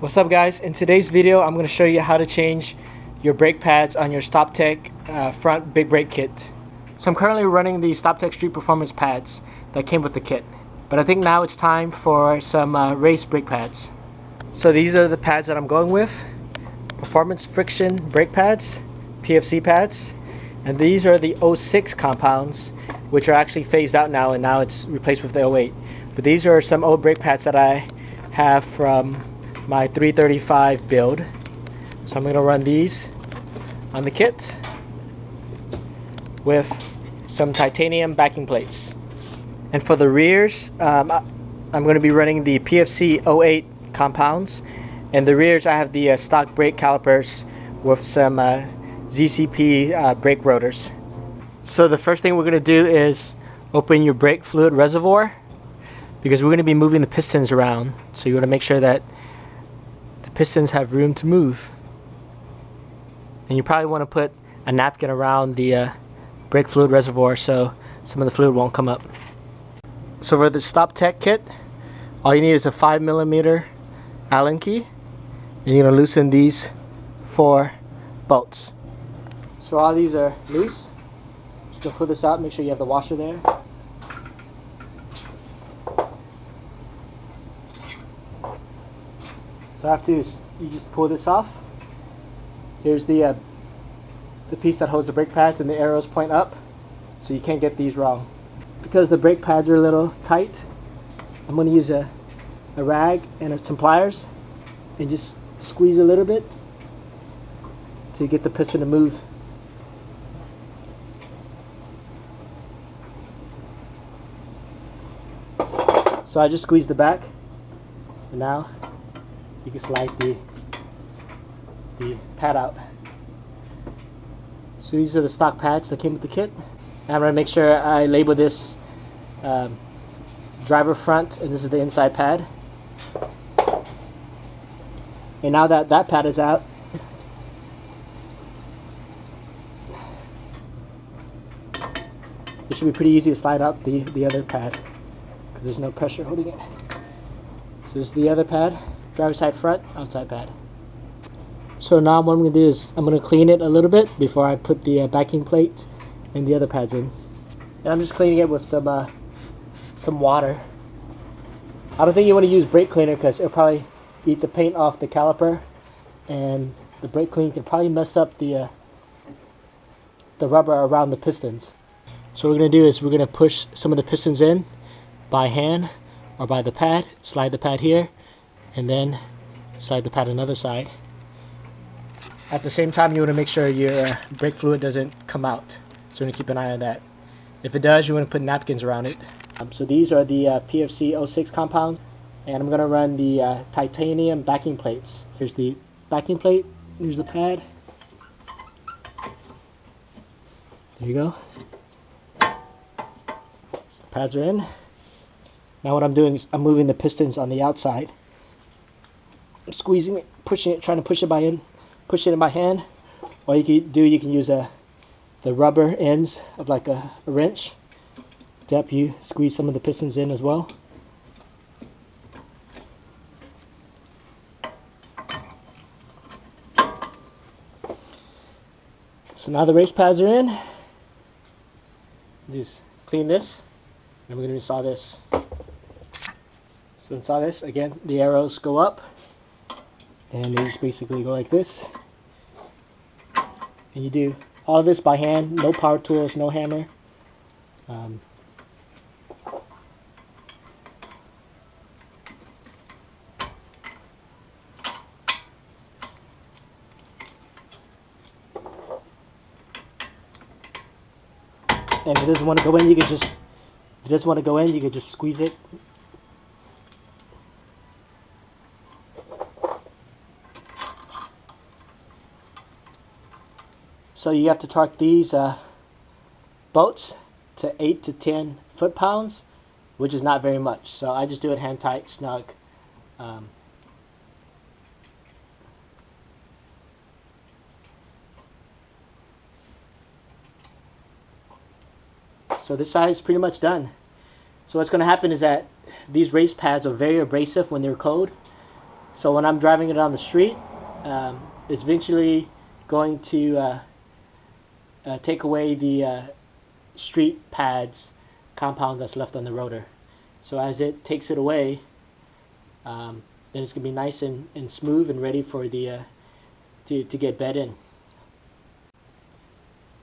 What's up guys? In today's video I'm going to show you how to change your brake pads on your Stoptech front big brake kit. So I'm currently running the Stoptech Street Performance pads that came with the kit. But I think now it's time for some race brake pads. So these are the pads that I'm going with. Performance friction brake pads, PFC pads. And these are the 06 compounds, which are actually phased out now, and now it's replaced with the 08. But these are some old brake pads that I have from my 335 build. So I'm going to run these on the kit with some titanium backing plates. And for the rears, I'm going to be running the PFC 08 compounds. And the rears, I have the stock brake calipers with some ZCP brake rotors. So the first thing we're going to do is open your brake fluid reservoir, because we're going to be moving the pistons around. So you want to make sure that the pistons have room to move. And you probably want to put a napkin around the brake fluid reservoir so some of the fluid won't come up. So for the Stoptech kit, all you need is a 5mm Allen key. And you're going to loosen these 4 bolts. So all these are loose. Just going to pull this out, make sure you have the washer there. So after you just pull this off. Here's the piece that holds the brake pads, and the arrows point up, so you can't get these wrong. Because the brake pads are a little tight, I'm going to use a rag and some pliers and just squeeze a little bit to get the piston to move. So I just squeezed the back, and now you can slide the pad out. So these are the stock pads that came with the kit. And I'm going to make sure I label this driver front, and this is the inside pad. And now that that pad is out, it should be pretty easy to slide out the other pad, because there's no pressure holding it. So this is the other pad, driver side front, outside pad. So now what I'm going to do is I'm going to clean it a little bit before I put the backing plate and the other pads in. And I'm just cleaning it with some water. I don't think you want to use brake cleaner, because it'll probably eat the paint off the caliper, and the brake cleaner can probably mess up the rubber around the pistons. So what we're going to do is we're going to push some of the pistons in by hand or by the pad. Slide the pad here, and then slide the pad on the other side. At the same time, you want to make sure your brake fluid doesn't come out. So you want to keep an eye on that. If it does, you want to put napkins around it. So these are the PFC 06 compounds. And I'm going to run the titanium backing plates. Here's the backing plate. Here's the pad. There you go. So the pads are in. Now what I'm doing is I'm moving the pistons on the outside. I'm squeezing it, pushing it, trying to push it in by hand. Or you can use the rubber ends of like a wrench to help you squeeze some of the pistons in as well. So now the race pads are in. Just clean this, and we're going to install this. So install this, again, the arrows go up, and they just basically go like this. And you do all of this by hand, no power tools, no hammer. And if it doesn't want to go in, you could just squeeze it. So you have to torque these bolts to 8 to 10 foot-pounds, which is not very much. So I just do it hand tight, snug. So this side is pretty much done. So what's going to happen is that these race pads are very abrasive when they're cold. So when I'm driving it on the street, it's eventually going to take away the street pads compound that's left on the rotor. So as it takes it away, then it's going to be nice and smooth and ready for the to get bed in.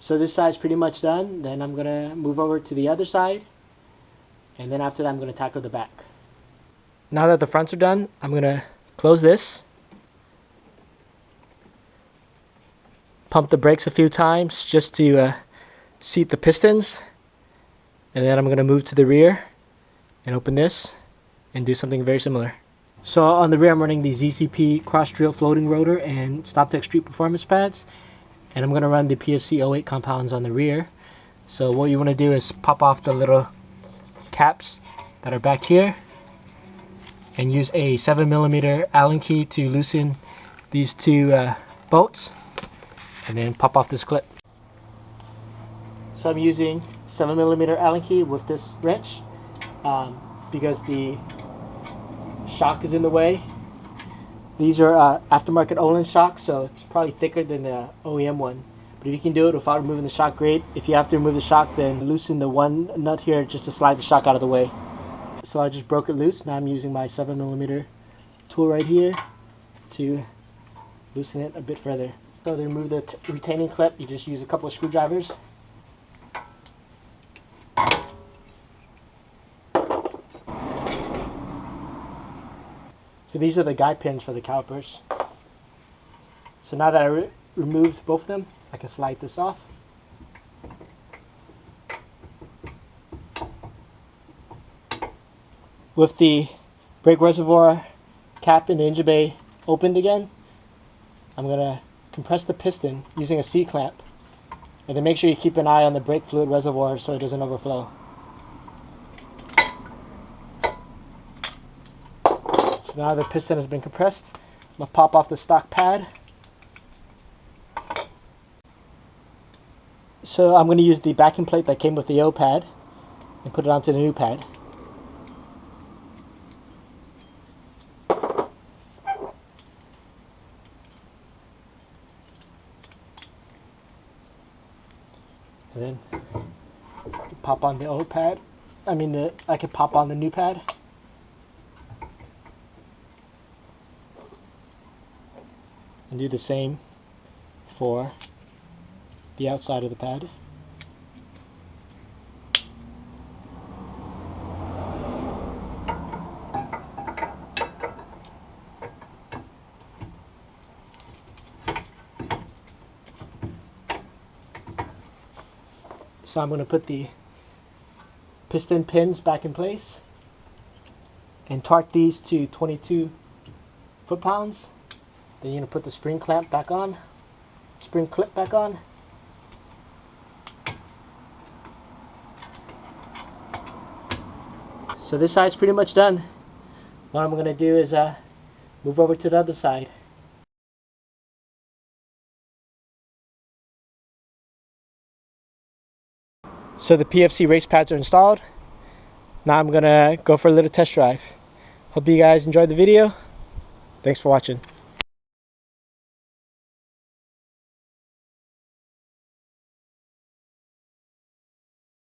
So this side's pretty much done. Then I'm going to move over to the other side, and then after that I'm going to tackle the back. Now that the fronts are done, I'm going to close this, pump the brakes a few times just to seat the pistons, and then I'm going to move to the rear and open this and do something very similar. So on the rear I'm running the ZCP cross drill floating rotor and Stoptech Street Performance pads, and I'm going to run the PFC 08 compounds on the rear. So what you want to do is pop off the little caps that are back here and use a 7mm Allen key to loosen these two bolts, and then pop off this clip. So I'm using 7mm Allen key with this wrench because the shock is in the way. These are aftermarket Olin shocks, so it's probably thicker than the OEM one. But if you can do it without removing the shock, great. If you have to remove the shock, then loosen the one nut here just to slide the shock out of the way. So I just broke it loose. Now I'm using my 7mm tool right here to loosen it a bit further. So to remove the retaining clip, you just use a couple of screwdrivers. So these are the guide pins for the calipers. So now that I removed both of them, I can slide this off. With the brake reservoir cap in the engine bay opened again, I'm going to compress the piston using a C-clamp, and then make sure you keep an eye on the brake fluid reservoir so it doesn't overflow. So now the piston has been compressed. I'm going to pop off the stock pad. So I'm going to use the backing plate that came with the old pad and put it onto the new pad. And then pop on the old pad. I could pop on the new pad. And do the same for the outside of the pad. So I'm going to put the piston pins back in place and torque these to 22 foot-pounds. Then you're going to put the spring clamp back on, spring clip back on. So this side's pretty much done. What I'm going to do is move over to the other side. So the PFC race pads are installed. Now I'm gonna go for a little test drive. Hope you guys enjoyed the video. Thanks for watching.